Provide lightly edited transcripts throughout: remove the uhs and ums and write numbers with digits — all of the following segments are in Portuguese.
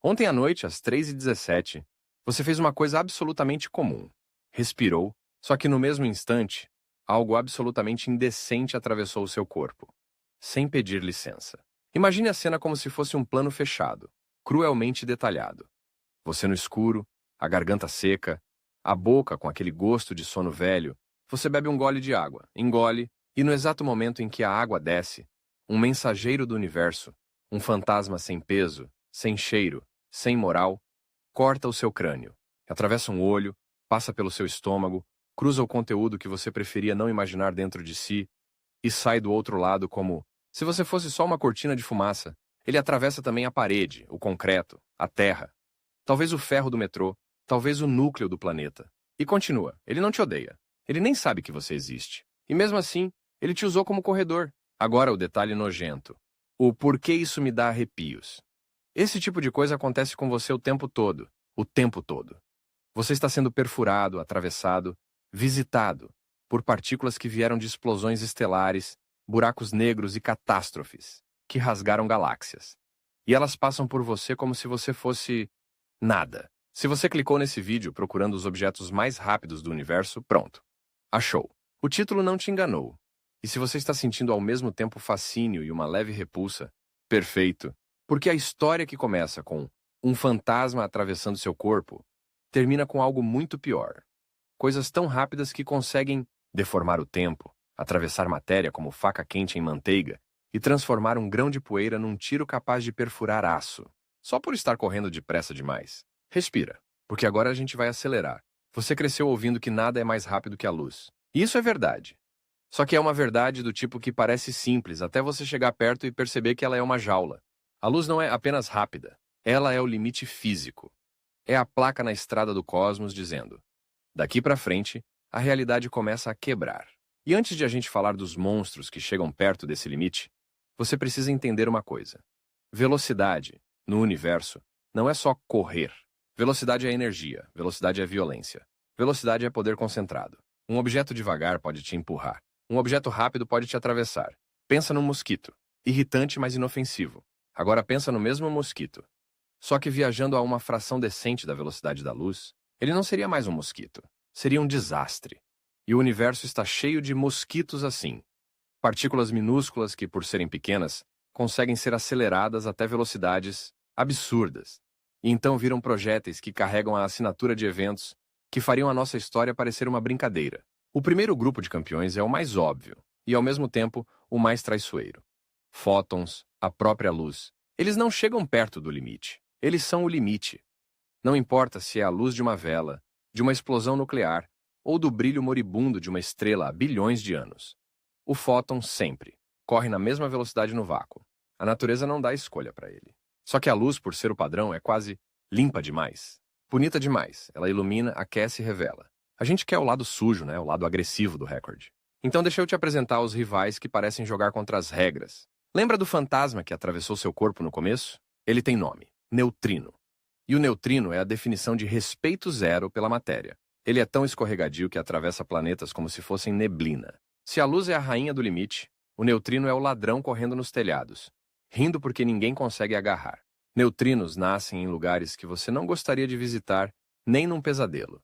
Ontem à noite, às 3h17, você fez uma coisa absolutamente comum. Respirou, só que no mesmo instante, algo absolutamente indecente atravessou o seu corpo, sem pedir licença. Imagine a cena como se fosse um plano fechado, cruelmente detalhado. Você no escuro, a garganta seca, a boca com aquele gosto de sono velho. Você bebe um gole de água, engole, e no exato momento em que a água desce, um mensageiro do universo, um fantasma sem peso, sem cheiro, sem moral, corta o seu crânio, atravessa um olho, passa pelo seu estômago, cruza o conteúdo que você preferia não imaginar dentro de si e sai do outro lado como se você fosse só uma cortina de fumaça. Ele atravessa também a parede, o concreto, a terra, talvez o ferro do metrô, talvez o núcleo do planeta. E continua. Ele não te odeia. Ele nem sabe que você existe. E mesmo assim, ele te usou como corredor. Agora o detalhe nojento. O porquê isso me dá arrepios. Esse tipo de coisa acontece com você o tempo todo. O tempo todo. Você está sendo perfurado, atravessado, visitado por partículas que vieram de explosões estelares, buracos negros e catástrofes que rasgaram galáxias. E elas passam por você como se você fosse nada. Se você clicou nesse vídeo procurando os objetos mais rápidos do universo, pronto. Achou. O título não te enganou. E se você está sentindo ao mesmo tempo fascínio e uma leve repulsa, perfeito. Porque a história que começa com um fantasma atravessando seu corpo termina com algo muito pior. Coisas tão rápidas que conseguem deformar o tempo, atravessar matéria como faca quente em manteiga e transformar um grão de poeira num tiro capaz de perfurar aço. Só por estar correndo depressa demais. Respira, porque agora a gente vai acelerar. Você cresceu ouvindo que nada é mais rápido que a luz. E isso é verdade. Só que é uma verdade do tipo que parece simples até você chegar perto e perceber que ela é uma jaula. A luz não é apenas rápida. Ela é o limite físico. É a placa na estrada do cosmos dizendo: daqui pra frente, a realidade começa a quebrar. E antes de a gente falar dos monstros que chegam perto desse limite, você precisa entender uma coisa. Velocidade, no universo, não é só correr. Velocidade é energia, velocidade é violência. Velocidade é poder concentrado. Um objeto devagar pode te empurrar. Um objeto rápido pode te atravessar. Pensa num mosquito. Irritante, mas inofensivo. Agora pensa no mesmo mosquito. Só que viajando a uma fração decente da velocidade da luz, ele não seria mais um mosquito. Seria um desastre. E o universo está cheio de mosquitos assim. Partículas minúsculas que, por serem pequenas, conseguem ser aceleradas até velocidades absurdas. E então viram projéteis que carregam a assinatura de eventos que fariam a nossa história parecer uma brincadeira. O primeiro grupo de campeões é o mais óbvio e, ao mesmo tempo, o mais traiçoeiro. Fótons, a própria luz. Eles não chegam perto do limite. Eles são o limite. Não importa se é a luz de uma vela, de uma explosão nuclear ou do brilho moribundo de uma estrela há bilhões de anos. O fóton sempre corre na mesma velocidade no vácuo. A natureza não dá escolha para ele. Só que a luz, por ser o padrão, é quase limpa demais. Bonita demais. Ela ilumina, aquece e revela. A gente quer o lado sujo, né? O lado agressivo do recorde. Então deixa eu te apresentar os rivais que parecem jogar contra as regras. Lembra do fantasma que atravessou seu corpo no começo? Ele tem nome: neutrino. E o neutrino é a definição de respeito zero pela matéria. Ele é tão escorregadio que atravessa planetas como se fossem neblina. Se a luz é a rainha do limite, o neutrino é o ladrão correndo nos telhados, rindo porque ninguém consegue agarrar. Neutrinos nascem em lugares que você não gostaria de visitar, nem num pesadelo.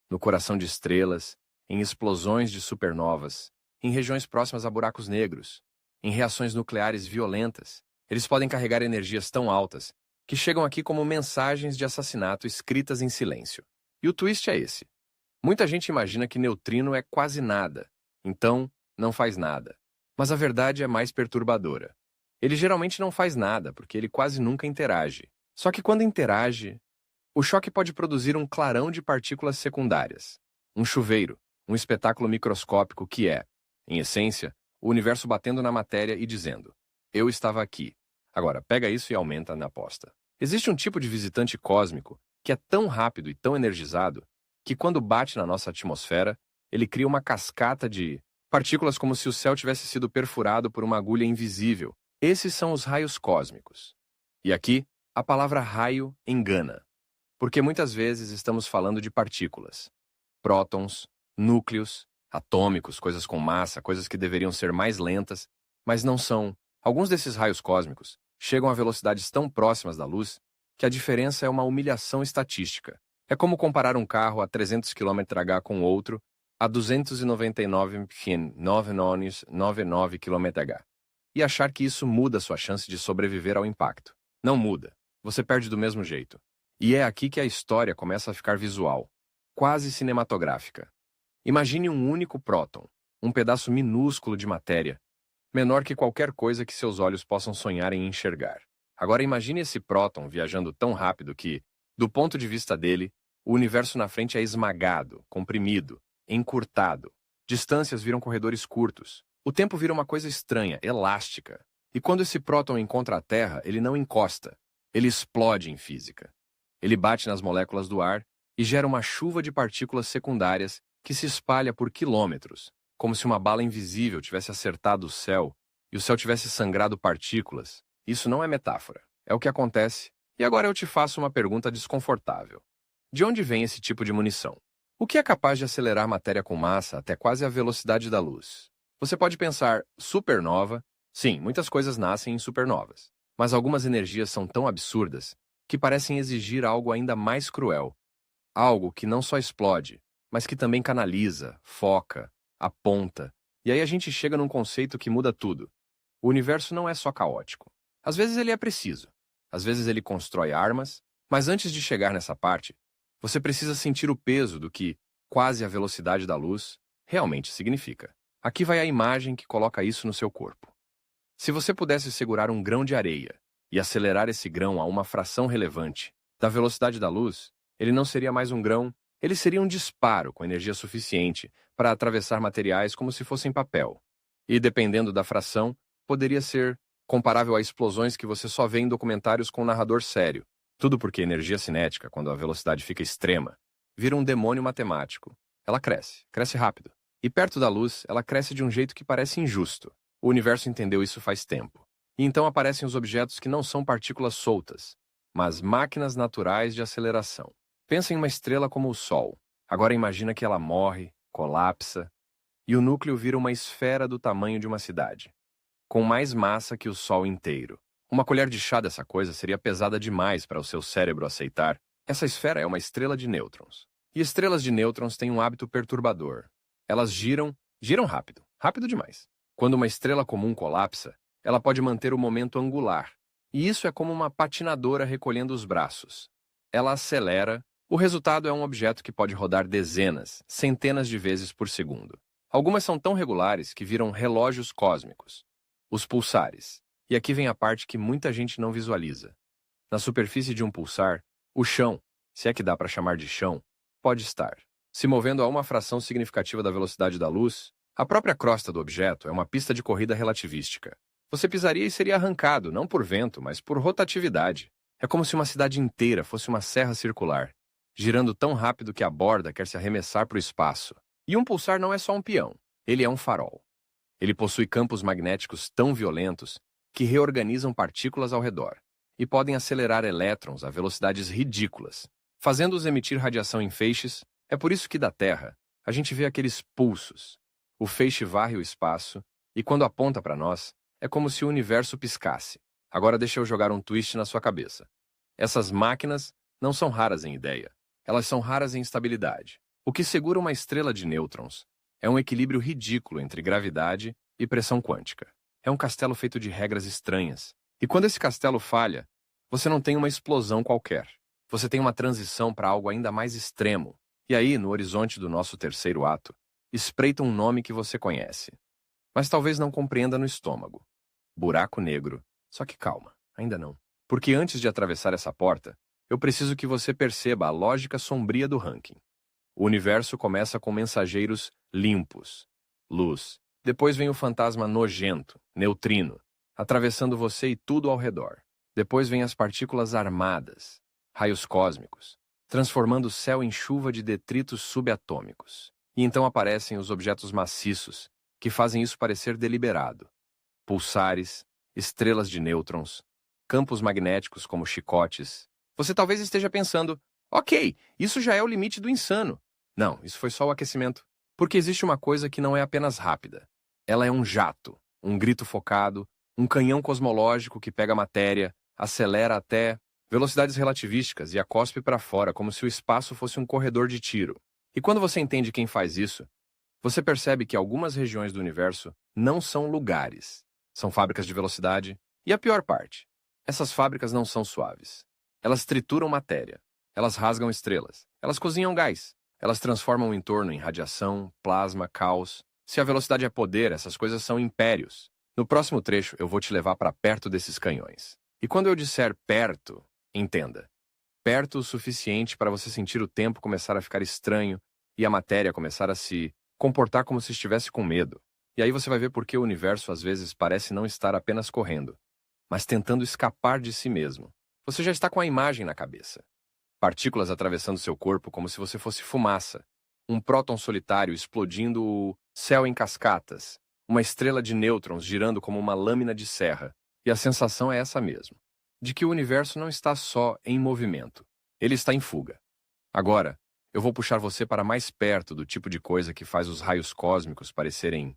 No coração de estrelas, em explosões de supernovas, em regiões próximas a buracos negros, em reações nucleares violentas. Eles podem carregar energias tão altas que chegam aqui como mensagens de assassinato escritas em silêncio. E o twist é esse. Muita gente imagina que neutrino é quase nada, então não faz nada. Mas a verdade é mais perturbadora. Ele geralmente não faz nada, porque ele quase nunca interage. Só que quando interage, o choque pode produzir um clarão de partículas secundárias. Um chuveiro, um espetáculo microscópico que é, em essência, o universo batendo na matéria e dizendo: eu estava aqui. Agora, pega isso e aumenta na aposta. Existe um tipo de visitante cósmico que é tão rápido e tão energizado que quando bate na nossa atmosfera, ele cria uma cascata de partículas como se o céu tivesse sido perfurado por uma agulha invisível. Esses são os raios cósmicos. E aqui, a palavra raio engana, porque muitas vezes estamos falando de partículas. Prótons, núcleos, atômicos, coisas com massa, coisas que deveriam ser mais lentas, mas não são. Alguns desses raios cósmicos chegam a velocidades tão próximas da luz que a diferença é uma humilhação estatística. É como comparar um carro a 300 km/h com outro a 299,99 km/h e achar que isso muda sua chance de sobreviver ao impacto. Não muda. Você perde do mesmo jeito. E é aqui que a história começa a ficar visual, quase cinematográfica. Imagine um único próton, um pedaço minúsculo de matéria, menor que qualquer coisa que seus olhos possam sonhar em enxergar. Agora imagine esse próton viajando tão rápido que, do ponto de vista dele, o universo na frente é esmagado, comprimido, encurtado. Distâncias viram corredores curtos. O tempo vira uma coisa estranha, elástica. E quando esse próton encontra a Terra, ele não encosta. Ele explode em física. Ele bate nas moléculas do ar e gera uma chuva de partículas secundárias que se espalha por quilômetros, como se uma bala invisível tivesse acertado o céu e o céu tivesse sangrado partículas. Isso não é metáfora. É o que acontece. E agora eu te faço uma pergunta desconfortável. De onde vem esse tipo de munição? O que é capaz de acelerar matéria com massa até quase a velocidade da luz? Você pode pensar, supernova. Sim, muitas coisas nascem em supernovas. Mas algumas energias são tão absurdas que parecem exigir algo ainda mais cruel. Algo que não só explode, mas que também canaliza, foca, aponta. E aí a gente chega num conceito que muda tudo. O universo não é só caótico. Às vezes ele é preciso. Às vezes ele constrói armas. Mas antes de chegar nessa parte, você precisa sentir o peso do que, quase a velocidade da luz, realmente significa. Aqui vai a imagem que coloca isso no seu corpo. Se você pudesse segurar um grão de areia e acelerar esse grão a uma fração relevante da velocidade da luz, ele não seria mais um grão, ele seria um disparo com energia suficiente para atravessar materiais como se fossem papel. E, dependendo da fração, poderia ser comparável a explosões que você só vê em documentários com um narrador sério. Tudo porque energia cinética, quando a velocidade fica extrema, vira um demônio matemático. Ela cresce rápido. E perto da luz, ela cresce de um jeito que parece injusto. O universo entendeu isso faz tempo. E então aparecem os objetos que não são partículas soltas, mas máquinas naturais de aceleração. Pensa em uma estrela como o Sol. Agora imagina que ela morre, colapsa, e o núcleo vira uma esfera do tamanho de uma cidade, com mais massa que o Sol inteiro. Uma colher de chá dessa coisa seria pesada demais para o seu cérebro aceitar. Essa esfera é uma estrela de nêutrons. E estrelas de nêutrons têm um hábito perturbador. Elas giram rápido, rápido demais. Quando uma estrela comum colapsa, ela pode manter o momento angular. E isso é como uma patinadora recolhendo os braços. Ela acelera. O resultado é um objeto que pode rodar dezenas, centenas de vezes por segundo. Algumas são tão regulares que viram relógios cósmicos. Os pulsares. E aqui vem a parte que muita gente não visualiza. Na superfície de um pulsar, o chão, se é que dá para chamar de chão, pode estar se movendo a uma fração significativa da velocidade da luz. A própria crosta do objeto é uma pista de corrida relativística. Você pisaria e seria arrancado, não por vento, mas por rotatividade. É como se uma cidade inteira fosse uma serra circular, girando tão rápido que a borda quer se arremessar para o espaço. E um pulsar não é só um peão, ele é um farol. Ele possui campos magnéticos tão violentos que reorganizam partículas ao redor e podem acelerar elétrons a velocidades ridículas, fazendo-os emitir radiação em feixes. É por isso que da Terra a gente vê aqueles pulsos. O feixe varre o espaço e quando aponta para nós, é como se o universo piscasse. Agora deixa eu jogar um twist na sua cabeça. Essas máquinas não são raras em ideia. Elas são raras em estabilidade. O que segura uma estrela de nêutrons é um equilíbrio ridículo entre gravidade e pressão quântica. É um castelo feito de regras estranhas. E quando esse castelo falha, você não tem uma explosão qualquer. Você tem uma transição para algo ainda mais extremo. E aí, no horizonte do nosso terceiro ato, espreita um nome que você conhece, mas talvez não compreenda no estômago. Buraco negro. Só que calma, ainda não. Porque antes de atravessar essa porta, eu preciso que você perceba a lógica sombria do ranking. O universo começa com mensageiros limpos, luz. Depois vem o fantasma nojento, neutrino, atravessando você e tudo ao redor. Depois vem as partículas armadas, raios cósmicos, transformando o céu em chuva de detritos subatômicos. E então aparecem os objetos maciços, que fazem isso parecer deliberado. Pulsares, estrelas de nêutrons, campos magnéticos como chicotes. Você talvez esteja pensando, ok, isso já é o limite do insano. Não, isso foi só o aquecimento. Porque existe uma coisa que não é apenas rápida. Ela é um jato, um grito focado, um canhão cosmológico que pega a matéria, acelera até velocidades relativísticas e a cospe para fora como se o espaço fosse um corredor de tiro. E quando você entende quem faz isso, você percebe que algumas regiões do universo não são lugares, são fábricas de velocidade. E a pior parte, essas fábricas não são suaves. Elas trituram matéria, elas rasgam estrelas, elas cozinham gás, elas transformam o entorno em radiação, plasma, caos. Se a velocidade é poder, essas coisas são impérios. No próximo trecho, eu vou te levar para perto desses canhões. E quando eu disser perto, entenda. Perto o suficiente para você sentir o tempo começar a ficar estranho e a matéria começar a se comportar como se estivesse com medo. E aí você vai ver por que o universo às vezes parece não estar apenas correndo, mas tentando escapar de si mesmo. Você já está com a imagem na cabeça. Partículas atravessando seu corpo como se você fosse fumaça. Um próton solitário explodindo o céu em cascatas. Uma estrela de nêutrons girando como uma lâmina de serra. E a sensação é essa mesmo. De que o universo não está só em movimento. Ele está em fuga. Agora, eu vou puxar você para mais perto do tipo de coisa que faz os raios cósmicos parecerem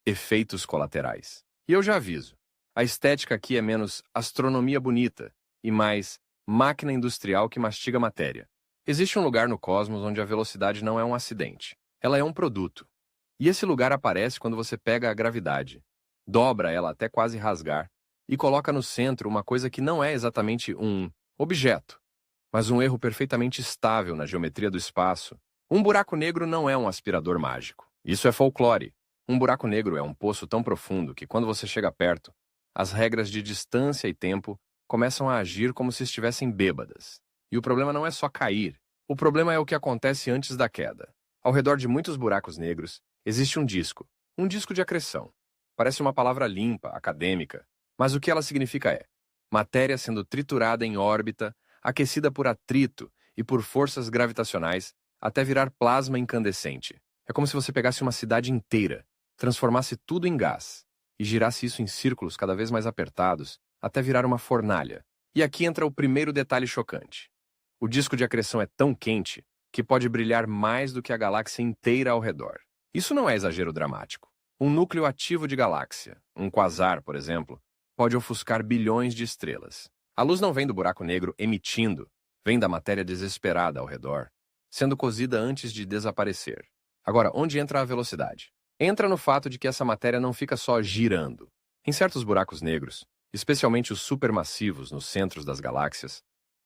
efeitos colaterais. E eu já aviso, a estética aqui é menos astronomia bonita e mais máquina industrial que mastiga matéria. Existe um lugar no cosmos onde a velocidade não é um acidente. Ela é um produto. E esse lugar aparece quando você pega a gravidade, dobra ela até quase rasgar e coloca no centro uma coisa que não é exatamente um objeto, mas um erro perfeitamente estável na geometria do espaço. Um buraco negro não é um aspirador mágico. Isso é folclore. Um buraco negro é um poço tão profundo que, quando você chega perto, as regras de distância e tempo começam a agir como se estivessem bêbadas. E o problema não é só cair. O problema é o que acontece antes da queda. Ao redor de muitos buracos negros, existe um disco de acreção. Parece uma palavra limpa, acadêmica, mas o que ela significa é matéria sendo triturada em órbita, aquecida por atrito e por forças gravitacionais até virar plasma incandescente. É como se você pegasse uma cidade inteira, transformasse tudo em gás e girasse isso em círculos cada vez mais apertados até virar uma fornalha. E aqui entra o primeiro detalhe chocante. O disco de acreção é tão quente que pode brilhar mais do que a galáxia inteira ao redor. Isso não é exagero dramático. Um núcleo ativo de galáxia, um quasar, por exemplo, pode ofuscar bilhões de estrelas. A luz não vem do buraco negro emitindo, vem da matéria desesperada ao redor, sendo cozida antes de desaparecer. Agora, onde entra a velocidade? Entra no fato de que essa matéria não fica só girando. Em certos buracos negros, especialmente os supermassivos nos centros das galáxias,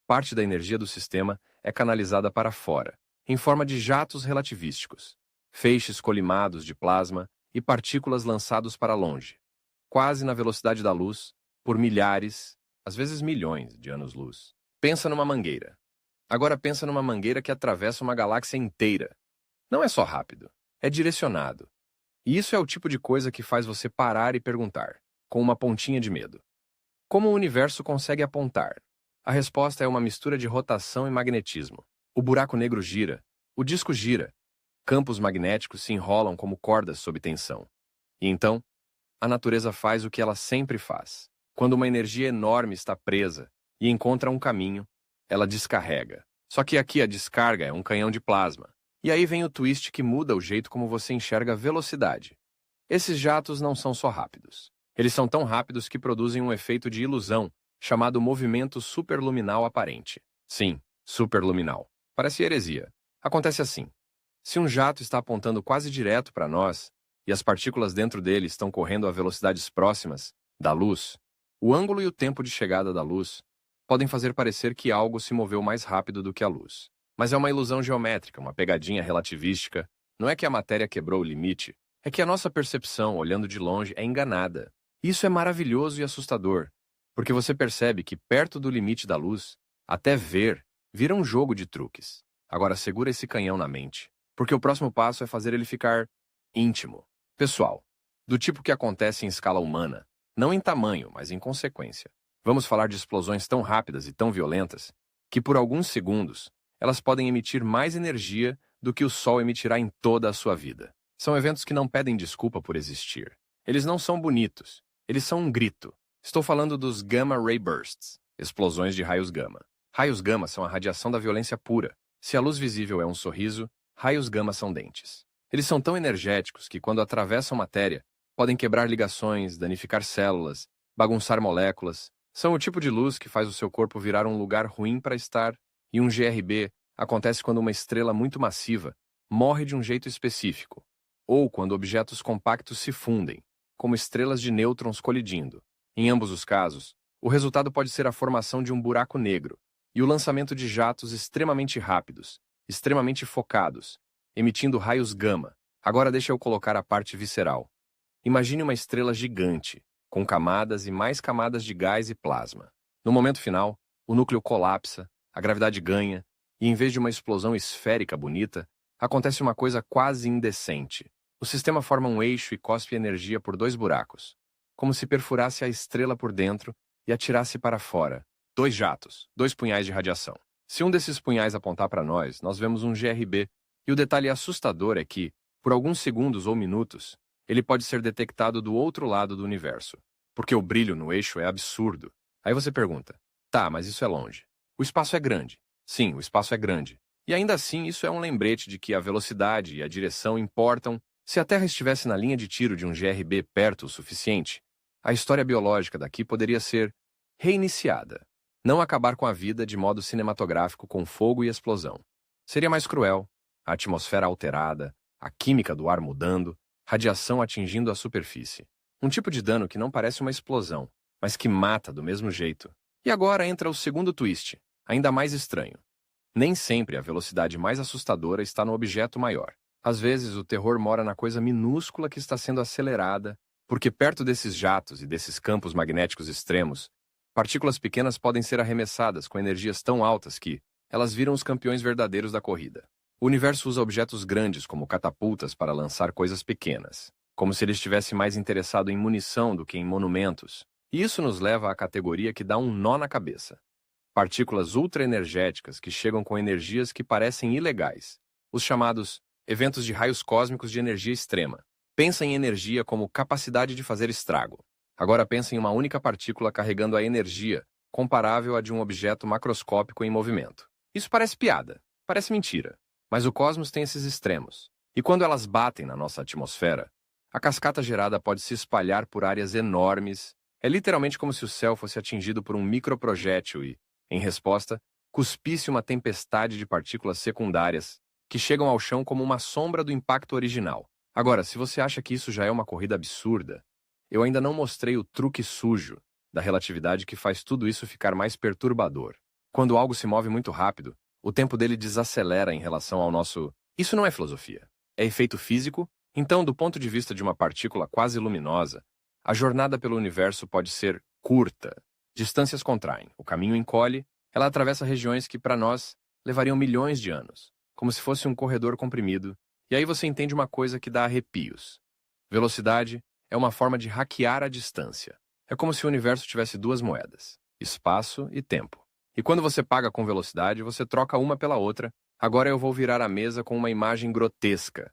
parte da energia do sistema é canalizada para fora, em forma de jatos relativísticos, feixes colimados de plasma e partículas lançados para longe, quase na velocidade da luz, por milhares, às vezes milhões de anos-luz. Pensa numa mangueira. Agora pensa numa mangueira que atravessa uma galáxia inteira. Não é só rápido, é direcionado. E isso é o tipo de coisa que faz você parar e perguntar, com uma pontinha de medo: como o universo consegue apontar? A resposta é uma mistura de rotação e magnetismo. O buraco negro gira, o disco gira, campos magnéticos se enrolam como cordas sob tensão. E então, a natureza faz o que ela sempre faz. Quando uma energia enorme está presa e encontra um caminho, ela descarrega. Só que aqui a descarga é um canhão de plasma. E aí vem o twist que muda o jeito como você enxerga a velocidade. Esses jatos não são só rápidos. Eles são tão rápidos que produzem um efeito de ilusão, chamado movimento superluminal aparente. Sim, superluminal. Parece heresia. Acontece assim. Se um jato está apontando quase direto para nós, e as partículas dentro dele estão correndo a velocidades próximas da luz, o ângulo e o tempo de chegada da luz podem fazer parecer que algo se moveu mais rápido do que a luz. Mas é uma ilusão geométrica, uma pegadinha relativística. Não é que a matéria quebrou o limite, é que a nossa percepção, olhando de longe, é enganada. Isso é maravilhoso e assustador, porque você percebe que perto do limite da luz, até ver, vira um jogo de truques. Agora segura esse canhão na mente, porque o próximo passo é fazer ele ficar íntimo, pessoal, do tipo que acontece em escala humana, não em tamanho, mas em consequência. Vamos falar de explosões tão rápidas e tão violentas que, por alguns segundos, elas podem emitir mais energia do que o Sol emitirá em toda a sua vida. São eventos que não pedem desculpa por existir. Eles não são bonitos. Eles são um grito. Estou falando dos Gamma Ray Bursts, explosões de raios gama. Raios gama são a radiação da violência pura. Se a luz visível é um sorriso, raios gama são dentes. Eles são tão energéticos que, quando atravessam matéria, podem quebrar ligações, danificar células, bagunçar moléculas. São o tipo de luz que faz o seu corpo virar um lugar ruim para estar, e um GRB acontece quando uma estrela muito massiva morre de um jeito específico, ou quando objetos compactos se fundem, como estrelas de nêutrons colidindo. Em ambos os casos, o resultado pode ser a formação de um buraco negro e o lançamento de jatos extremamente rápidos, extremamente focados, emitindo raios gama. Agora deixa eu colocar a parte visceral. Imagine uma estrela gigante, com camadas e mais camadas de gás e plasma. No momento final, o núcleo colapsa, a gravidade ganha, e em vez de uma explosão esférica bonita, acontece uma coisa quase indecente. O sistema forma um eixo e cospe energia por dois buracos, como se perfurasse a estrela por dentro e atirasse para fora. Dois jatos, dois punhais de radiação. Se um desses punhais apontar para nós vemos um GRB, e o detalhe assustador é que, por alguns segundos ou minutos, ele pode ser detectado do outro lado do universo, porque o brilho no eixo é absurdo. Aí você pergunta, tá, mas isso é longe. O espaço é grande. Sim, o espaço é grande. E ainda assim, isso é um lembrete de que a velocidade e a direção importam. Se a Terra estivesse na linha de tiro de um GRB perto o suficiente, a história biológica daqui poderia ser reiniciada. Não acabar com a vida de modo cinematográfico com fogo e explosão. Seria mais cruel, a atmosfera alterada, a química do ar mudando, radiação atingindo a superfície. Um tipo de dano que não parece uma explosão, mas que mata do mesmo jeito. E agora entra o segundo twist, ainda mais estranho. Nem sempre a velocidade mais assustadora está no objeto maior. Às vezes, o terror mora na coisa minúscula que está sendo acelerada, porque perto desses jatos e desses campos magnéticos extremos, partículas pequenas podem ser arremessadas com energias tão altas que elas viram os campeões verdadeiros da corrida. O universo usa objetos grandes como catapultas para lançar coisas pequenas, como se ele estivesse mais interessado em munição do que em monumentos. E isso nos leva à categoria que dá um nó na cabeça. Partículas ultraenergéticas que chegam com energias que parecem ilegais. Os chamados eventos de raios cósmicos de energia extrema. Pensa em energia como capacidade de fazer estrago. Agora pensa em uma única partícula carregando a energia comparável à de um objeto macroscópico em movimento. Isso parece piada, parece mentira. Mas o cosmos tem esses extremos. E quando elas batem na nossa atmosfera, a cascata gerada pode se espalhar por áreas enormes. É literalmente como se o céu fosse atingido por um microprojétil e, em resposta, cuspisse uma tempestade de partículas secundárias que chegam ao chão como uma sombra do impacto original. Agora, se você acha que isso já é uma corrida absurda, eu ainda não mostrei o truque sujo da relatividade que faz tudo isso ficar mais perturbador. Quando algo se move muito rápido, o tempo dele desacelera em relação ao nosso... Isso não é filosofia. É efeito físico. Então, do ponto de vista de uma partícula quase luminosa, a jornada pelo universo pode ser curta. Distâncias contraem, o caminho encolhe, ela atravessa regiões que, para nós, levariam milhões de anos, como se fosse um corredor comprimido, e aí você entende uma coisa que dá arrepios. Velocidade é uma forma de hackear a distância. É como se o universo tivesse duas moedas, espaço e tempo. E quando você paga com velocidade, você troca uma pela outra. Agora eu vou virar a mesa com uma imagem grotesca.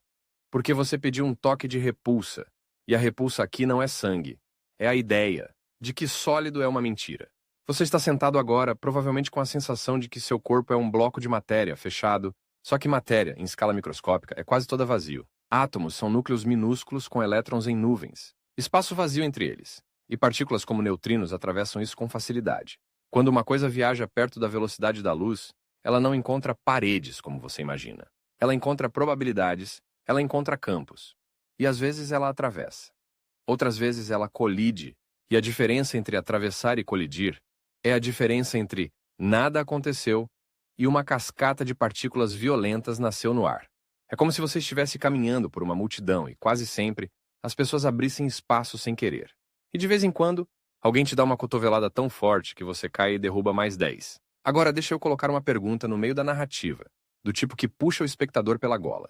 Porque você pediu um toque de repulsa. E a repulsa aqui não é sangue. É a ideia de que sólido é uma mentira. Você está sentado agora, provavelmente com a sensação de que seu corpo é um bloco de matéria fechado. Só que matéria, em escala microscópica, é quase toda vazio. Átomos são núcleos minúsculos com elétrons em nuvens. Espaço vazio entre eles. E partículas como neutrinos atravessam isso com facilidade. Quando uma coisa viaja perto da velocidade da luz, ela não encontra paredes, como você imagina. Ela encontra probabilidades, ela encontra campos. E às vezes ela atravessa. Outras vezes ela colide. E a diferença entre atravessar e colidir é a diferença entre nada aconteceu e uma cascata de partículas violentas nasceu no ar. É como se você estivesse caminhando por uma multidão e, quase sempre, as pessoas abrissem espaço sem querer. E de vez em quando, alguém te dá uma cotovelada tão forte que você cai e derruba mais 10. Agora deixa eu colocar uma pergunta no meio da narrativa, do tipo que puxa o espectador pela gola.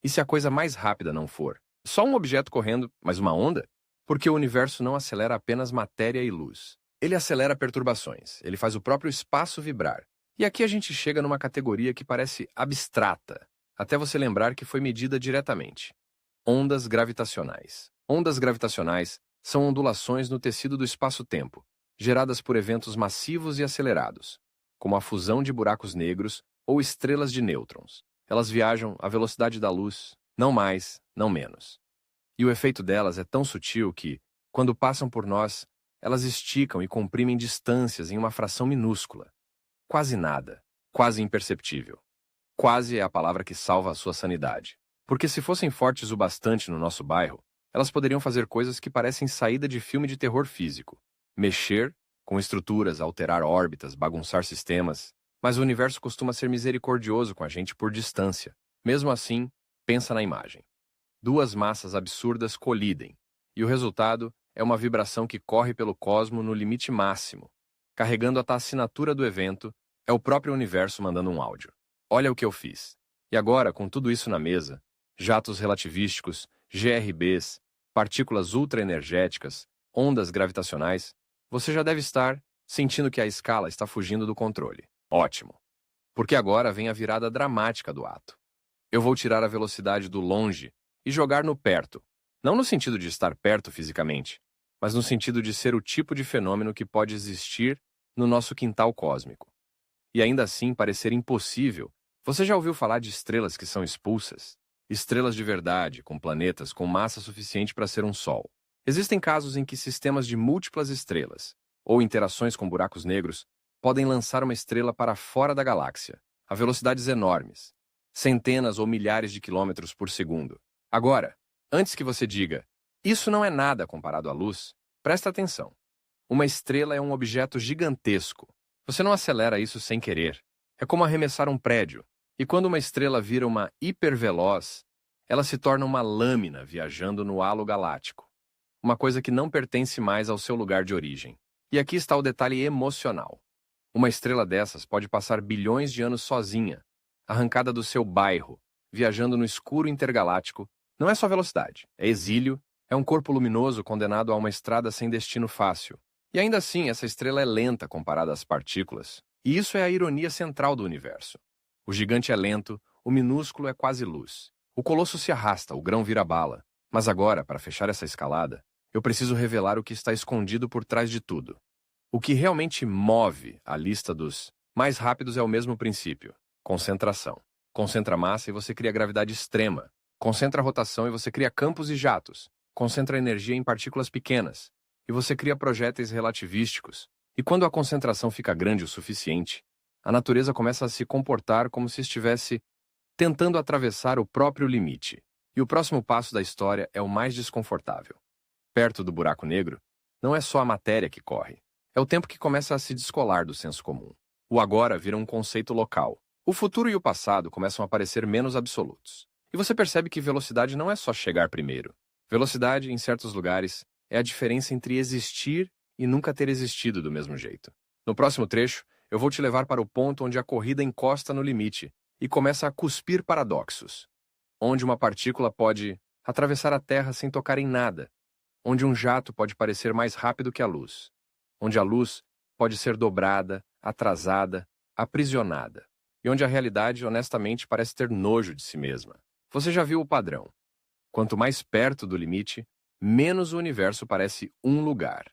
E se a coisa mais rápida não for só um objeto correndo, mas uma onda? Porque o universo não acelera apenas matéria e luz. Ele acelera perturbações, ele faz o próprio espaço vibrar. E aqui a gente chega numa categoria que parece abstrata, até você lembrar que foi medida diretamente. Ondas gravitacionais. Ondas gravitacionais são ondulações no tecido do espaço-tempo, geradas por eventos massivos e acelerados, como a fusão de buracos negros ou estrelas de nêutrons. Elas viajam à velocidade da luz, não mais, não menos. E o efeito delas é tão sutil que, quando passam por nós, Elas esticam e comprimem distâncias em uma fração minúscula. Quase nada. Quase imperceptível. Quase é a palavra que salva a sua sanidade. Porque se fossem fortes o bastante no nosso bairro, elas poderiam fazer coisas que parecem saída de filme de terror físico. Mexer com estruturas, alterar órbitas, bagunçar sistemas. Mas o universo costuma ser misericordioso com a gente por distância. Mesmo assim, pensa na imagem. Duas massas absurdas colidem, e o resultado é uma vibração que corre pelo cosmo no limite máximo. Carregando a assinatura do evento, é o próprio universo mandando um áudio. Olha o que eu fiz. E agora, com tudo isso na mesa, jatos relativísticos, GRBs, partículas ultraenergéticas, ondas gravitacionais, você já deve estar sentindo que a escala está fugindo do controle. Ótimo. Porque agora vem a virada dramática do ato. Eu vou tirar a velocidade do longe e jogar no perto. Não no sentido de estar perto fisicamente, mas no sentido de ser o tipo de fenômeno que pode existir no nosso quintal cósmico. E ainda assim parecer impossível. Você já ouviu falar de estrelas que são expulsas? Estrelas de verdade, com planetas com massa suficiente para ser um Sol. Existem casos em que sistemas de múltiplas estrelas, ou interações com buracos negros, podem lançar uma estrela para fora da galáxia, a velocidades enormes, centenas ou milhares de quilômetros por segundo. Agora, antes que você diga, isso não é nada comparado à luz, presta atenção. Uma estrela é um objeto gigantesco. Você não acelera isso sem querer. É como arremessar um prédio. E quando uma estrela vira uma hiperveloz, ela se torna uma lâmina viajando no halo galáctico. Uma coisa que não pertence mais ao seu lugar de origem. E aqui está o detalhe emocional. Uma estrela dessas pode passar bilhões de anos sozinha, arrancada do seu bairro, viajando no escuro intergaláctico. Não é só velocidade, é exílio, é um corpo luminoso condenado a uma estrada sem destino fácil. E ainda assim, essa estrela é lenta comparada às partículas. E isso é a ironia central do universo. O gigante é lento, o minúsculo é quase luz. O colosso se arrasta, o grão vira bala. Mas agora, para fechar essa escalada, eu preciso revelar o que está escondido por trás de tudo. O que realmente move a lista dos mais rápidos é o mesmo princípio: concentração. Concentra massa e você cria gravidade extrema. Concentra rotação e você cria campos e jatos. Concentra energia em partículas pequenas e você cria projéteis relativísticos. E quando a concentração fica grande o suficiente, a natureza começa a se comportar como se estivesse tentando atravessar o próprio limite. E o próximo passo da história é o mais desconfortável. Perto do buraco negro, não é só a matéria que corre. É o tempo que começa a se descolar do senso comum. O agora vira um conceito local. O futuro e o passado começam a parecer menos absolutos. E você percebe que velocidade não é só chegar primeiro. Velocidade, em certos lugares, é a diferença entre existir e nunca ter existido do mesmo jeito. No próximo trecho, eu vou te levar para o ponto onde a corrida encosta no limite e começa a cuspir paradoxos. Onde uma partícula pode atravessar a Terra sem tocar em nada. Onde um jato pode parecer mais rápido que a luz. Onde a luz pode ser dobrada, atrasada, aprisionada. E onde a realidade, honestamente, parece ter nojo de si mesma. Você já viu o padrão. Quanto mais perto do limite, menos o universo parece um lugar.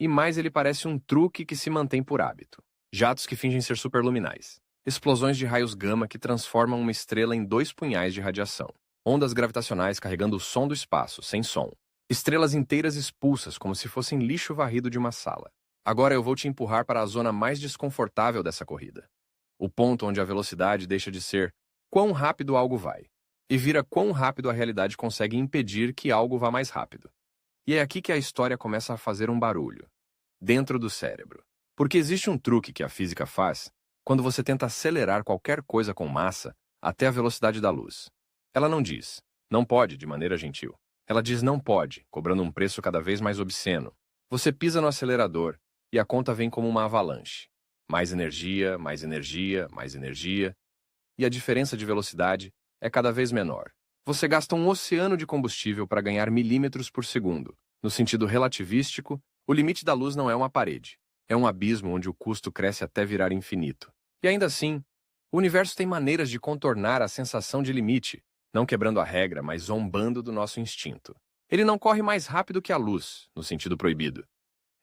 E mais ele parece um truque que se mantém por hábito. Jatos que fingem ser superluminais. Explosões de raios gama que transformam uma estrela em 2 punhais de radiação. Ondas gravitacionais carregando o som do espaço, sem som. Estrelas inteiras expulsas como se fossem lixo varrido de uma sala. Agora eu vou te empurrar para a zona mais desconfortável dessa corrida. O ponto onde a velocidade deixa de ser quão rápido algo vai e vira quão rápido a realidade consegue impedir que algo vá mais rápido. E é aqui que a história começa a fazer um barulho. Dentro do cérebro. Porque existe um truque que a física faz quando você tenta acelerar qualquer coisa com massa até a velocidade da luz. Ela não diz, não pode, de maneira gentil. Ela diz não pode, cobrando um preço cada vez mais obsceno. Você pisa no acelerador e a conta vem como uma avalanche. Mais energia, mais energia, mais energia. E a diferença de velocidade é cada vez menor. Você gasta um oceano de combustível para ganhar milímetros por segundo. No sentido relativístico, o limite da luz não é uma parede. É um abismo onde o custo cresce até virar infinito. E ainda assim, o universo tem maneiras de contornar a sensação de limite, não quebrando a regra, mas zombando do nosso instinto. Ele não corre mais rápido que a luz, no sentido proibido.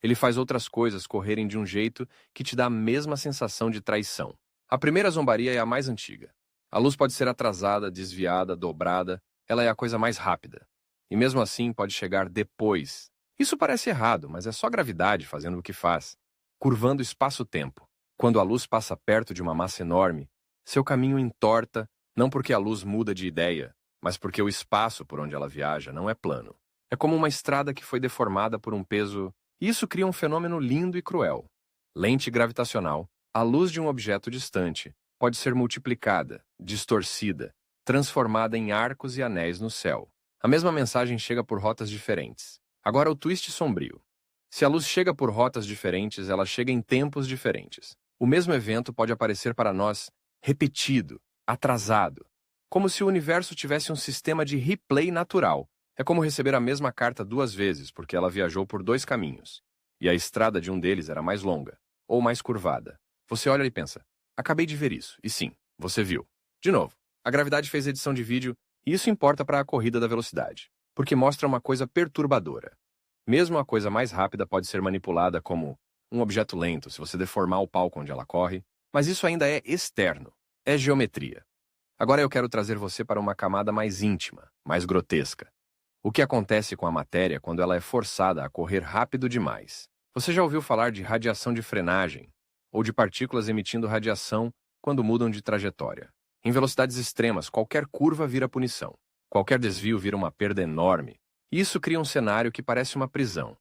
Ele faz outras coisas correrem de um jeito que te dá a mesma sensação de traição. A primeira zombaria é a mais antiga. A luz pode ser atrasada, desviada, dobrada, ela é a coisa mais rápida. E mesmo assim pode chegar depois. Isso parece errado, mas é só gravidade fazendo o que faz, curvando o espaço-tempo. Quando a luz passa perto de uma massa enorme, seu caminho entorta, não porque a luz muda de ideia, mas porque o espaço por onde ela viaja não é plano. É como uma estrada que foi deformada por um peso, e isso cria um fenômeno lindo e cruel. Lente gravitacional, a luz de um objeto distante, pode ser multiplicada, distorcida, transformada em arcos e anéis no céu. A mesma mensagem chega por rotas diferentes. Agora o twist sombrio. Se a luz chega por rotas diferentes, ela chega em tempos diferentes. O mesmo evento pode aparecer para nós repetido, atrasado, como se o universo tivesse um sistema de replay natural. É como receber a mesma carta duas vezes, porque ela viajou por dois caminhos, e a estrada de um deles era mais longa, ou mais curvada. Você olha e pensa, acabei de ver isso, e sim, você viu. De novo, a gravidade fez edição de vídeo, e isso importa para a corrida da velocidade, porque mostra uma coisa perturbadora. Mesmo a coisa mais rápida pode ser manipulada como um objeto lento, se você deformar o palco onde ela corre, mas isso ainda é externo, é geometria. Agora eu quero trazer você para uma camada mais íntima, mais grotesca. O que acontece com a matéria quando ela é forçada a correr rápido demais? Você já ouviu falar de radiação de frenagem, ou de partículas emitindo radiação quando mudam de trajetória? Em velocidades extremas, qualquer curva vira punição. Qualquer desvio vira uma perda enorme. E isso cria um cenário que parece uma prisão.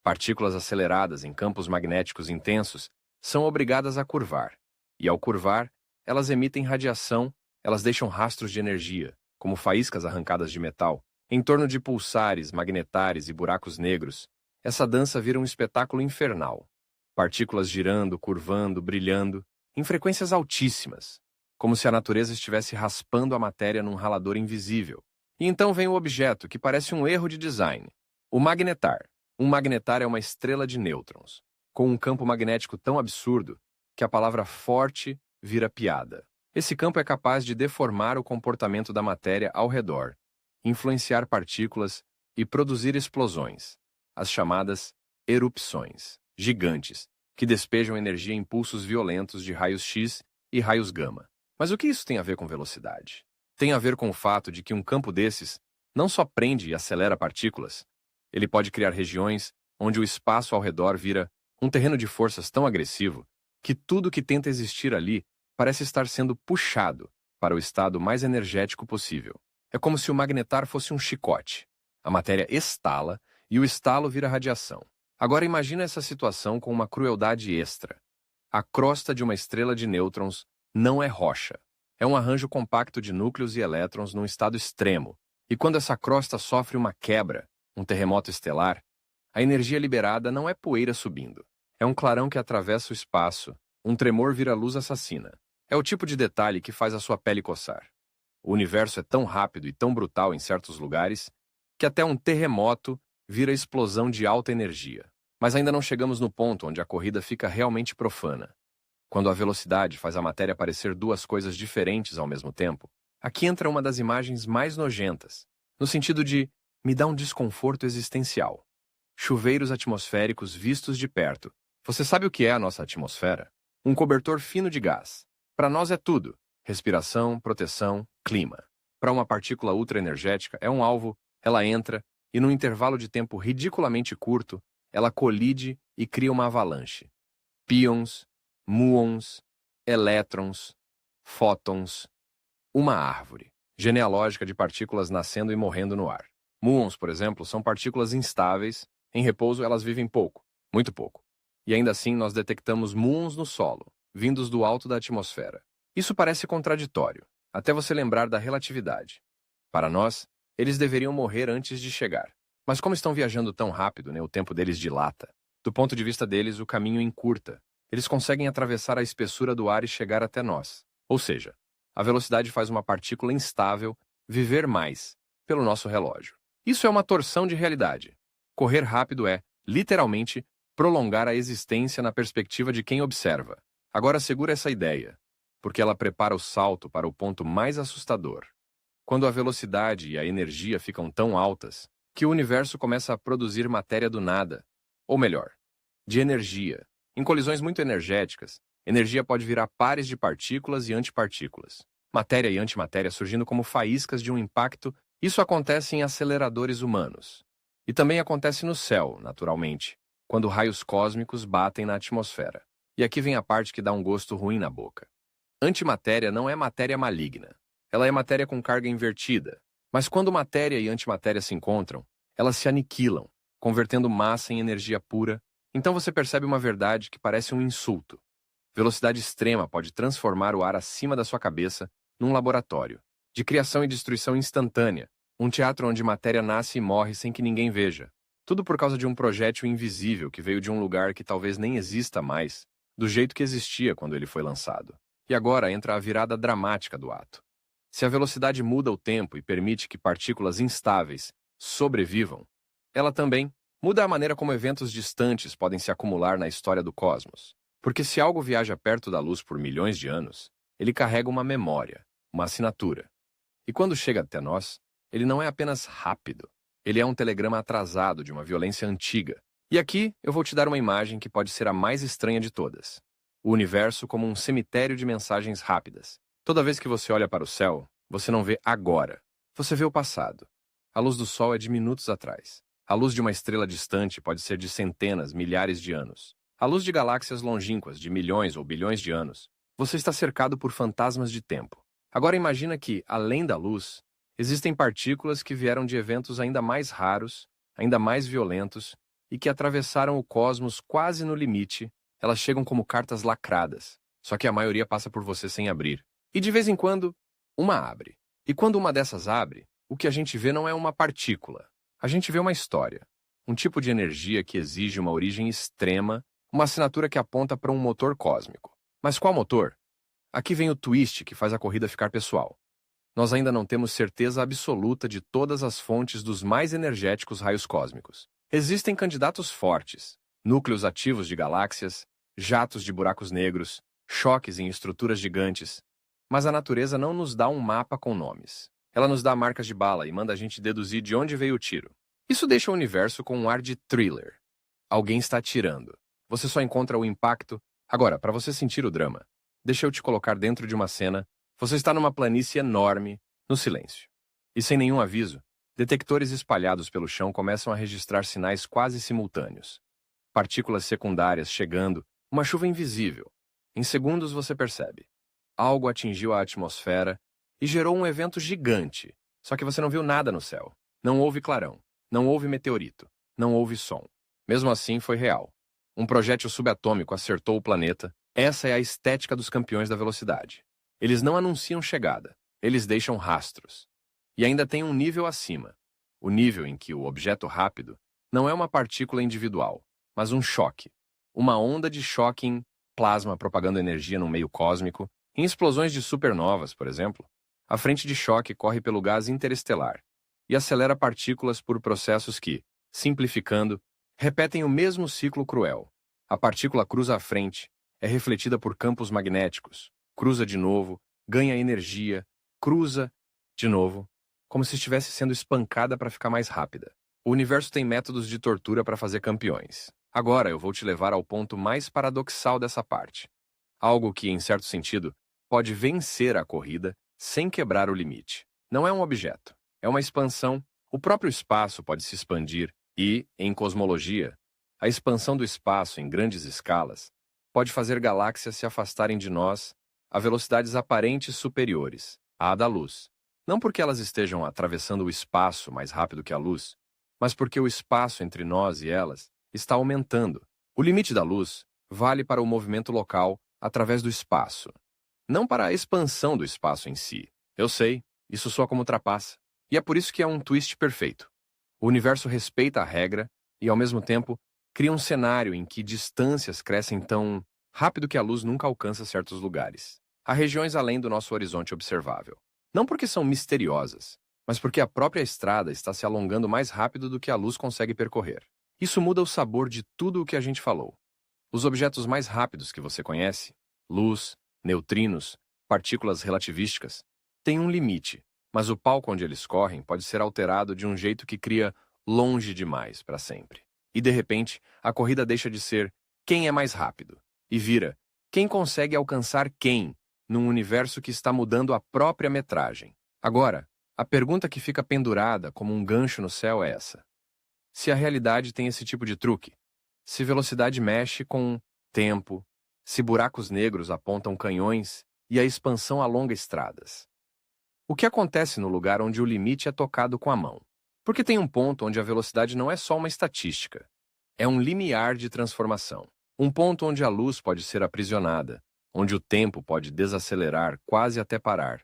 Partículas aceleradas em campos magnéticos intensos são obrigadas a curvar. E ao curvar, elas emitem radiação, elas deixam rastros de energia, como faíscas arrancadas de metal, em torno de pulsares, magnetares e buracos negros. Essa dança vira um espetáculo infernal. Partículas girando, curvando, brilhando, em frequências altíssimas, como se a natureza estivesse raspando a matéria num ralador invisível. E então vem o objeto, que parece um erro de design. O magnetar. Um magnetar é uma estrela de nêutrons, com um campo magnético tão absurdo que a palavra forte vira piada. Esse campo é capaz de deformar o comportamento da matéria ao redor, influenciar partículas e produzir explosões, as chamadas erupções, gigantes, que despejam energia em impulsos violentos de raios X e raios gama. Mas o que isso tem a ver com velocidade? Tem a ver com o fato de que um campo desses não só prende e acelera partículas, ele pode criar regiões onde o espaço ao redor vira um terreno de forças tão agressivo que tudo que tenta existir ali parece estar sendo puxado para o estado mais energético possível. É como se o magnetar fosse um chicote. A matéria estala e o estalo vira radiação. Agora imagina essa situação com uma crueldade extra. A crosta de uma estrela de nêutrons não é rocha. É um arranjo compacto de núcleos e elétrons num estado extremo. E quando essa crosta sofre uma quebra, um terremoto estelar, a energia liberada não é poeira subindo. É um clarão que atravessa o espaço, um tremor vira luz assassina. É o tipo de detalhe que faz a sua pele coçar. O universo é tão rápido e tão brutal em certos lugares que até um terremoto vira explosão de alta energia. Mas ainda não chegamos no ponto onde a corrida fica realmente profana. Quando a velocidade faz a matéria parecer duas coisas diferentes ao mesmo tempo, aqui entra uma das imagens mais nojentas, no sentido de me dá um desconforto existencial. Chuveiros atmosféricos vistos de perto. Você sabe o que é a nossa atmosfera? Um cobertor fino de gás. Para nós é tudo: respiração, proteção, clima. Para uma partícula ultraenergética é um alvo, ela entra e num intervalo de tempo ridiculamente curto, ela colide e cria uma avalanche. Pions, muons, elétrons, fótons, uma árvore genealógica de partículas nascendo e morrendo no ar. Muons, por exemplo, são partículas instáveis, em repouso elas vivem pouco, muito pouco. E ainda assim nós detectamos muons no solo, vindos do alto da atmosfera. Isso parece contraditório, até você lembrar da relatividade. Para nós, eles deveriam morrer antes de chegar. Mas como estão viajando tão rápido, o tempo deles dilata. Do ponto de vista deles, o caminho encurta. Eles conseguem atravessar a espessura do ar e chegar até nós. Ou seja, a velocidade faz uma partícula instável viver mais, pelo nosso relógio. Isso é uma torção de realidade. Correr rápido é, literalmente, prolongar a existência na perspectiva de quem observa. Agora segura essa ideia, porque ela prepara o salto para o ponto mais assustador. Quando a velocidade e a energia ficam tão altas que o universo começa a produzir matéria do nada, ou melhor, de energia. Em colisões muito energéticas, energia pode virar pares de partículas e antipartículas. Matéria e antimatéria surgindo como faíscas de um impacto. Isso acontece em aceleradores humanos. E também acontece no céu, naturalmente, quando raios cósmicos batem na atmosfera. E aqui vem a parte que dá um gosto ruim na boca. Antimatéria não é matéria maligna. Ela é matéria com carga invertida. Mas quando matéria e antimatéria se encontram, elas se aniquilam, convertendo massa em energia pura. Então você percebe uma verdade que parece um insulto. Velocidade extrema pode transformar o ar acima da sua cabeça num laboratório, de criação e destruição instantânea, um teatro onde matéria nasce e morre sem que ninguém veja. Tudo por causa de um projétil invisível que veio de um lugar que talvez nem exista mais, do jeito que existia quando ele foi lançado. E agora entra a virada dramática do ato. Se a velocidade muda o tempo e permite que partículas instáveis sobrevivam, ela também muda a maneira como eventos distantes podem se acumular na história do cosmos. Porque se algo viaja perto da luz por milhões de anos, ele carrega uma memória, uma assinatura. E quando chega até nós, ele não é apenas rápido, ele é um telegrama atrasado de uma violência antiga. E aqui eu vou te dar uma imagem que pode ser a mais estranha de todas. O universo como um cemitério de mensagens rápidas. Toda vez que você olha para o céu, você não vê agora. Você vê o passado. A luz do sol é de minutos atrás. A luz de uma estrela distante pode ser de centenas, milhares de anos. A luz de galáxias longínquas de milhões ou bilhões de anos. Você está cercado por fantasmas de tempo. Agora imagina que, além da luz, existem partículas que vieram de eventos ainda mais raros, ainda mais violentos, e que atravessaram o cosmos quase no limite. Elas chegam como cartas lacradas, só que a maioria passa por você sem abrir. E de vez em quando, uma abre. E quando uma dessas abre, o que a gente vê não é uma partícula. A gente vê uma história. Um tipo de energia que exige uma origem extrema, uma assinatura que aponta para um motor cósmico. Mas qual motor? Aqui vem o twist que faz a corrida ficar pessoal. Nós ainda não temos certeza absoluta de todas as fontes dos mais energéticos raios cósmicos. Existem candidatos fortes, núcleos ativos de galáxias, jatos de buracos negros, choques em estruturas gigantes. Mas a natureza não nos dá um mapa com nomes. Ela nos dá marcas de bala e manda a gente deduzir de onde veio o tiro. Isso deixa o universo com um ar de thriller. Alguém está atirando. Você só encontra o impacto. Agora, para você sentir o drama, deixa eu te colocar dentro de uma cena. Você está numa planície enorme, no silêncio. E sem nenhum aviso, detectores espalhados pelo chão começam a registrar sinais quase simultâneos. Partículas secundárias chegando, uma chuva invisível. Em segundos você percebe. Algo atingiu a atmosfera e gerou um evento gigante. Só que você não viu nada no céu. Não houve clarão. Não houve meteorito. Não houve som. Mesmo assim, foi real. Um projétil subatômico acertou o planeta. Essa é a estética dos campeões da velocidade. Eles não anunciam chegada. Eles deixam rastros. E ainda tem um nível acima. O nível em que o objeto rápido não é uma partícula individual, mas um choque. Uma onda de choque em plasma propagando energia no meio cósmico. Em explosões de supernovas, por exemplo, a frente de choque corre pelo gás interestelar e acelera partículas por processos que, simplificando, repetem o mesmo ciclo cruel. A partícula cruza a frente, é refletida por campos magnéticos, cruza de novo, ganha energia, cruza de novo, como se estivesse sendo espancada para ficar mais rápida. O universo tem métodos de tortura para fazer campeões. Agora eu vou te levar ao ponto mais paradoxal dessa parte. Algo que, em certo sentido, pode vencer a corrida sem quebrar o limite. Não é um objeto, é uma expansão. O próprio espaço pode se expandir e, em cosmologia, a expansão do espaço em grandes escalas pode fazer galáxias se afastarem de nós a velocidades aparentes superiores à da luz. Não porque elas estejam atravessando o espaço mais rápido que a luz, mas porque o espaço entre nós e elas está aumentando. O limite da luz vale para o movimento local através do espaço, não para a expansão do espaço em si. Eu sei, isso soa como trapaça. E é por isso que é um twist perfeito. O universo respeita a regra e, ao mesmo tempo, cria um cenário em que distâncias crescem tão rápido que a luz nunca alcança certos lugares. Há regiões além do nosso horizonte observável. Não porque são misteriosas, mas porque a própria estrada está se alongando mais rápido do que a luz consegue percorrer. Isso muda o sabor de tudo o que a gente falou. Os objetos mais rápidos que você conhece, luz, neutrinos, partículas relativísticas, têm um limite, mas o palco onde eles correm pode ser alterado de um jeito que cria longe demais para sempre. E de repente, a corrida deixa de ser quem é mais rápido e vira quem consegue alcançar quem num universo que está mudando a própria metragem. Agora, a pergunta que fica pendurada como um gancho no céu é essa: Se a realidade tem esse tipo de truque, se velocidade mexe com tempo, se buracos negros apontam canhões e a expansão alonga estradas. O que acontece no lugar onde o limite é tocado com a mão? Porque tem um ponto onde a velocidade não é só uma estatística, é um limiar de transformação. Um ponto onde a luz pode ser aprisionada, onde o tempo pode desacelerar quase até parar,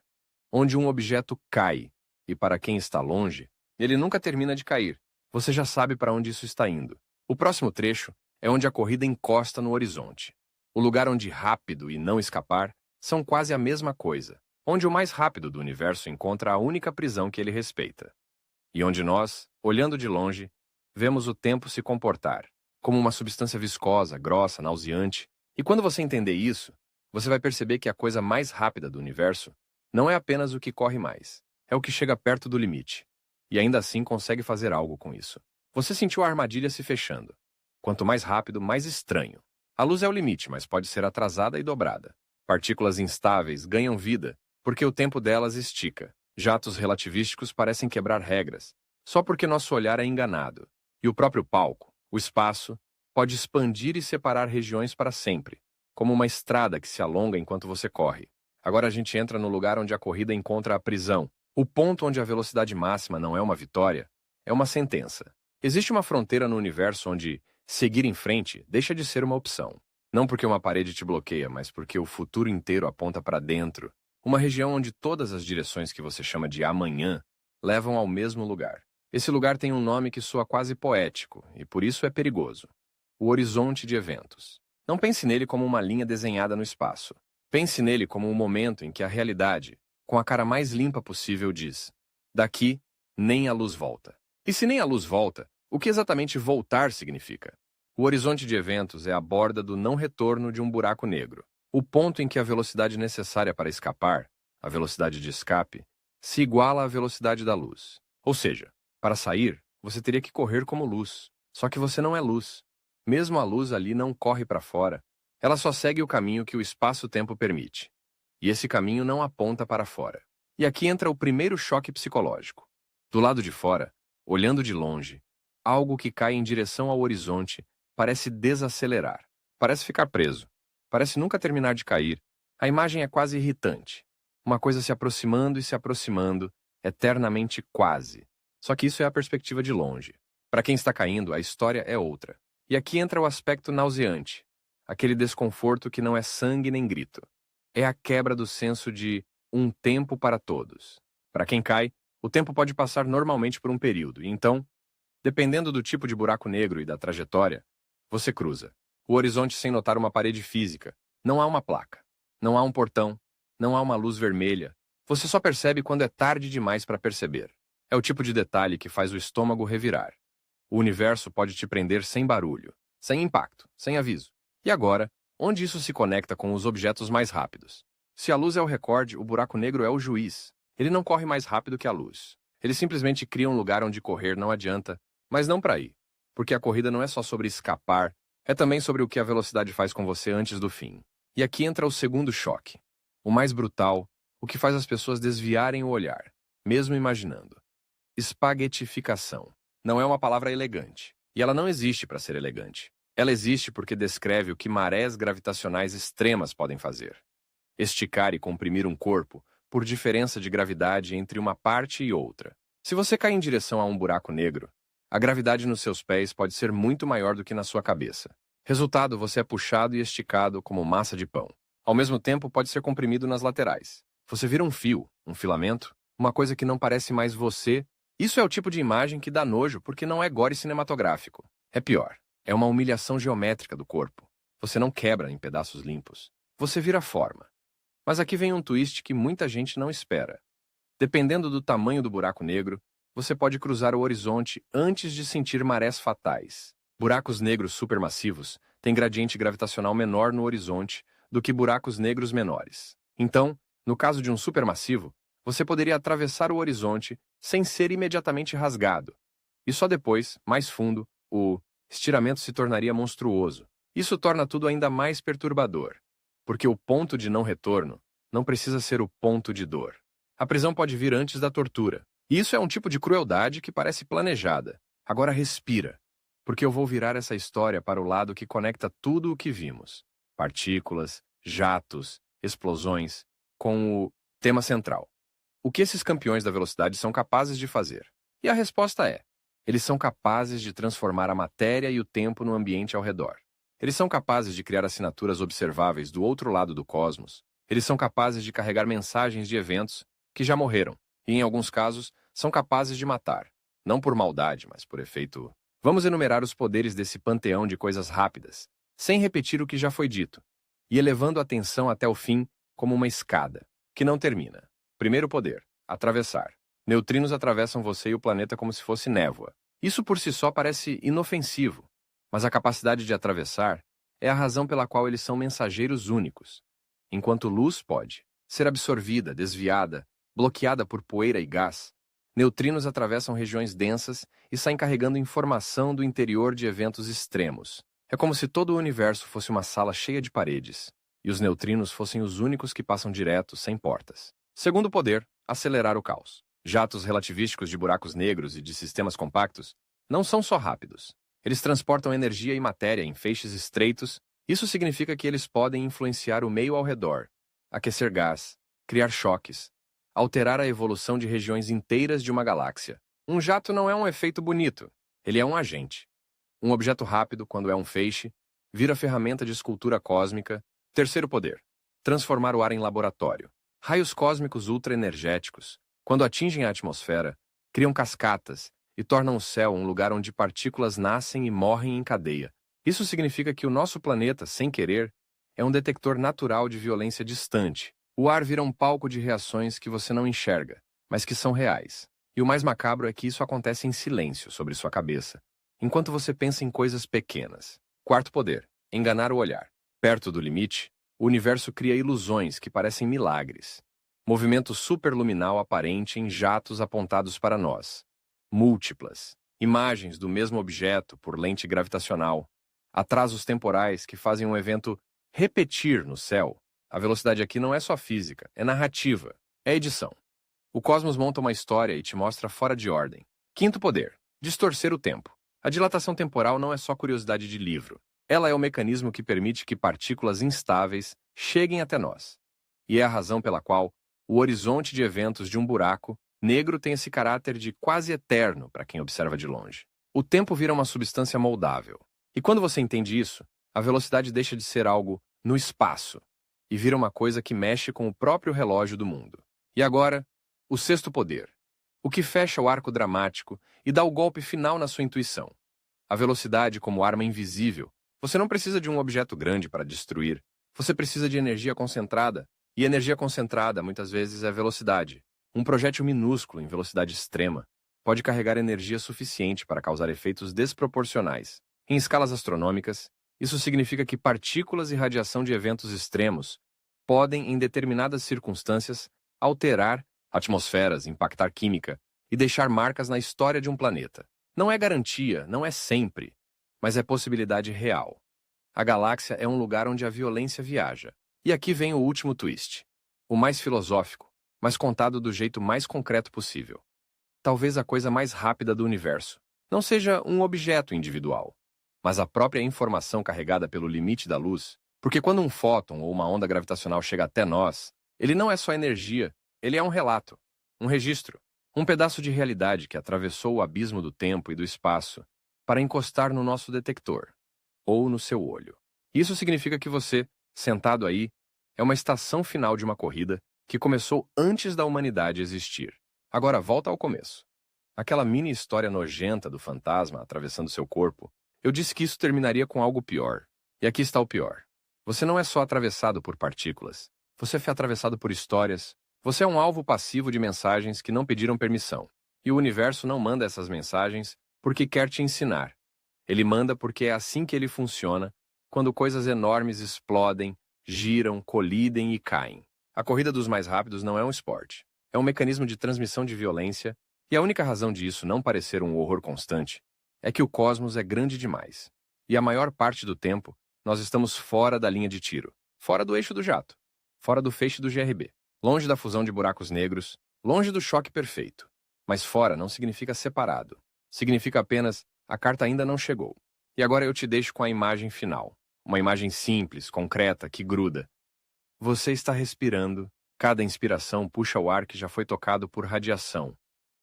onde um objeto cai, e para quem está longe, ele nunca termina de cair. Você já sabe para onde isso está indo. O próximo trecho é onde a corrida encosta no horizonte. O lugar onde rápido e não escapar são quase a mesma coisa, onde o mais rápido do universo encontra a única prisão que ele respeita. E onde nós, olhando de longe, vemos o tempo se comportar como uma substância viscosa, grossa, nauseante. E quando você entender isso, você vai perceber que a coisa mais rápida do universo não é apenas o que corre mais, é o que chega perto do limite, e ainda assim consegue fazer algo com isso. Você sentiu a armadilha se fechando. Quanto mais rápido, mais estranho. A luz é o limite, mas pode ser atrasada e dobrada. Partículas instáveis ganham vida porque o tempo delas estica. Jatos relativísticos parecem quebrar regras, só porque nosso olhar é enganado. E o próprio palco, o espaço, pode expandir e separar regiões para sempre, como uma estrada que se alonga enquanto você corre. Agora a gente entra no lugar onde a corrida encontra a prisão, o ponto onde a velocidade máxima não é uma vitória, é uma sentença. Existe uma fronteira no universo onde seguir em frente deixa de ser uma opção. Não porque uma parede te bloqueia, mas porque o futuro inteiro aponta para dentro. Uma região onde todas as direções que você chama de amanhã levam ao mesmo lugar. Esse lugar tem um nome que soa quase poético, e por isso é perigoso. O horizonte de eventos. Não pense nele como uma linha desenhada no espaço. Pense nele como um momento em que a realidade, com a cara mais limpa possível, diz: daqui, nem a luz volta. E se nem a luz volta, o que exatamente voltar significa? O horizonte de eventos é a borda do não retorno de um buraco negro. O ponto em que a velocidade necessária para escapar, a velocidade de escape, se iguala à velocidade da luz. Ou seja, para sair, você teria que correr como luz. Só que você não é luz. Mesmo a luz ali não corre para fora. Ela só segue o caminho que o espaço-tempo permite. E esse caminho não aponta para fora. E aqui entra o primeiro choque psicológico. Do lado de fora, olhando de longe, algo que cai em direção ao horizonte parece desacelerar. Parece ficar preso. Parece nunca terminar de cair. A imagem é quase irritante. Uma coisa se aproximando e se aproximando, eternamente quase. Só que isso é a perspectiva de longe. Para quem está caindo, a história é outra. E aqui entra o aspecto nauseante. Aquele desconforto que não é sangue nem grito. É a quebra do senso de um tempo para todos. Para quem cai, o tempo pode passar normalmente por um período, e então, dependendo do tipo de buraco negro e da trajetória, você cruza o horizonte sem notar uma parede física. Não há uma placa, não há um portão, não há uma luz vermelha. Você só percebe quando é tarde demais para perceber. É o tipo de detalhe que faz o estômago revirar. O universo pode te prender sem barulho, sem impacto, sem aviso. E agora, onde isso se conecta com os objetos mais rápidos? Se a luz é o recorde, o buraco negro é o juiz. Ele não corre mais rápido que a luz. Ele simplesmente cria um lugar onde correr não adianta, mas não para ir. Porque a corrida não é só sobre escapar, é também sobre o que a velocidade faz com você antes do fim. E aqui entra o segundo choque. O mais brutal, o que faz as pessoas desviarem o olhar, mesmo imaginando. Espaguetificação. Não é uma palavra elegante. E ela não existe para ser elegante. Ela existe porque descreve o que marés gravitacionais extremas podem fazer. Esticar e comprimir um corpo por diferença de gravidade entre uma parte e outra. Se você cai em direção a um buraco negro, a gravidade nos seus pés pode ser muito maior do que na sua cabeça. Resultado, você é puxado e esticado como massa de pão. Ao mesmo tempo, pode ser comprimido nas laterais. Você vira um fio, um filamento, uma coisa que não parece mais você. Isso é o tipo de imagem que dá nojo porque não é gore cinematográfico. É pior. É uma humilhação geométrica do corpo. Você não quebra em pedaços limpos. Você vira forma. Mas aqui vem um twist que muita gente não espera. Dependendo do tamanho do buraco negro, você pode cruzar o horizonte antes de sentir marés fatais. Buracos negros supermassivos têm gradiente gravitacional menor no horizonte do que buracos negros menores. Então, no caso de um supermassivo, você poderia atravessar o horizonte sem ser imediatamente rasgado. E só depois, mais fundo, o estiramento se tornaria monstruoso. Isso torna tudo ainda mais perturbador, porque o ponto de não retorno não precisa ser o ponto de dor. A prisão pode vir antes da tortura. E isso é um tipo de crueldade que parece planejada, Agora respira, porque eu vou virar essa história para o lado que conecta tudo o que vimos: partículas, jatos, explosões, com o tema central. O que esses campeões da velocidade são capazes de fazer? E a resposta é: eles são capazes de transformar a matéria e o tempo no ambiente ao redor. Eles são capazes de criar assinaturas observáveis do outro lado do cosmos. Eles são capazes de carregar mensagens de eventos que já morreram, e em alguns casos, são capazes de matar. Não por maldade, mas por efeito. Vamos enumerar os poderes desse panteão de coisas rápidas, sem repetir o que já foi dito, e elevando a atenção até o fim como uma escada, que não termina. Primeiro poder: atravessar. Neutrinos atravessam você e o planeta como se fosse névoa. Isso por si só parece inofensivo, mas a capacidade de atravessar é a razão pela qual eles são mensageiros únicos. Enquanto luz pode ser absorvida, desviada, bloqueada por poeira e gás, neutrinos atravessam regiões densas e saem carregando informação do interior de eventos extremos. É como se todo o universo fosse uma sala cheia de paredes, e os neutrinos fossem os únicos que passam direto, sem portas. Segundo poder: acelerar o caos. Jatos relativísticos de buracos negros e de sistemas compactos não são só rápidos. Eles transportam energia e matéria em feixes estreitos. Isso significa que eles podem influenciar o meio ao redor, aquecer gás, criar choques, alterar a evolução de regiões inteiras de uma galáxia. Um jato não é um efeito bonito, ele é um agente. Um objeto rápido, quando é um feixe, vira ferramenta de escultura cósmica. Terceiro poder: transformar o ar em laboratório. Raios cósmicos ultraenergéticos, quando atingem a atmosfera, criam cascatas e tornam o céu um lugar onde partículas nascem e morrem em cadeia. Isso significa que o nosso planeta, sem querer, é um detector natural de violência distante. O ar vira um palco de reações que você não enxerga, mas que são reais. E o mais macabro é que isso acontece em silêncio sobre sua cabeça, enquanto você pensa em coisas pequenas. Quarto poder: enganar o olhar. Perto do limite, o universo cria ilusões que parecem milagres. Movimento superluminal aparente em jatos apontados para nós. Múltiplas. Imagens do mesmo objeto por lente gravitacional. Atrasos temporais que fazem um evento repetir no céu. A velocidade aqui não é só física, é narrativa, é edição. O cosmos monta uma história e te mostra fora de ordem. Quinto poder: distorcer o tempo. A dilatação temporal não é só curiosidade de livro. Ela é o mecanismo que permite que partículas instáveis cheguem até nós. E é a razão pela qual o horizonte de eventos de um buraco negro tem esse caráter de quase eterno para quem observa de longe. O tempo vira uma substância moldável. E quando você entende isso, a velocidade deixa de ser algo no espaço e vira uma coisa que mexe com o próprio relógio do mundo. E agora, o sexto poder: o que fecha o arco dramático e dá o golpe final na sua intuição. A velocidade como arma invisível. Você não precisa de um objeto grande para destruir. Você precisa de energia concentrada. E energia concentrada, muitas vezes, é velocidade. Um projétil minúsculo em velocidade extrema pode carregar energia suficiente para causar efeitos desproporcionais. Em escalas astronômicas, isso significa que partículas e radiação de eventos extremos podem, em determinadas circunstâncias, alterar atmosferas, impactar química e deixar marcas na história de um planeta. Não é garantia, não é sempre, mas é possibilidade real. A galáxia é um lugar onde a violência viaja. E aqui vem o último twist. O mais filosófico, mas contado do jeito mais concreto possível. Talvez a coisa mais rápida do universo não seja um objeto individual, mas a própria informação carregada pelo limite da luz, porque quando um fóton ou uma onda gravitacional chega até nós, ele não é só energia, ele é um relato, um registro, um pedaço de realidade que atravessou o abismo do tempo e do espaço para encostar no nosso detector, ou no seu olho. Isso significa que você, sentado aí, é uma estação final de uma corrida que começou antes da humanidade existir. Agora volta ao começo. Aquela mini história nojenta do fantasma atravessando seu corpo. Eu disse que isso terminaria com algo pior. E aqui está o pior. Você não é só atravessado por partículas. Você foi atravessado por histórias. Você é um alvo passivo de mensagens que não pediram permissão. E o universo não manda essas mensagens porque quer te ensinar. Ele manda porque é assim que ele funciona, quando coisas enormes explodem, giram, colidem e caem. A corrida dos mais rápidos não é um esporte. É um mecanismo de transmissão de violência, e a única razão disso não parecer um horror constante é que o cosmos é grande demais. E a maior parte do tempo, nós estamos fora da linha de tiro, fora do eixo do jato, fora do feixe do GRB, longe da fusão de buracos negros, longe do choque perfeito. Mas fora não significa separado. significa apenas a carta ainda não chegou. E agora eu te deixo com a imagem final. Uma imagem simples, concreta, que gruda. Você está respirando. Cada inspiração puxa o ar que já foi tocado por radiação,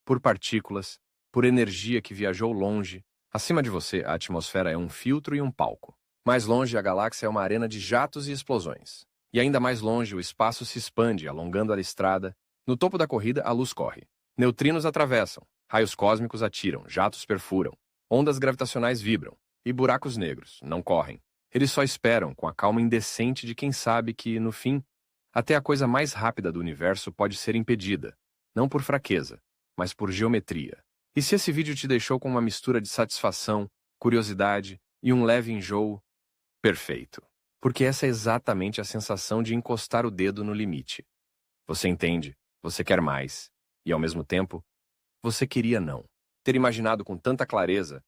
por partículas, por energia que viajou longe. Acima de você, a atmosfera é um filtro e um palco. Mais longe, a galáxia é uma arena de jatos e explosões. E ainda mais longe, o espaço se expande, alongando a estrada. No topo da corrida, a luz corre. Neutrinos atravessam, raios cósmicos atiram, jatos perfuram, ondas gravitacionais vibram, e buracos negros não correm. Eles só esperam com a calma indecente de quem sabe que, no fim, até a coisa mais rápida do universo pode ser impedida, não por fraqueza, mas por geometria. E se esse vídeo te deixou com uma mistura de satisfação, curiosidade e um leve enjoo, perfeito. Porque essa é exatamente a sensação de encostar o dedo no limite. Você entende, você quer mais, e ao mesmo tempo, você queria não. Ter imaginado com tanta clareza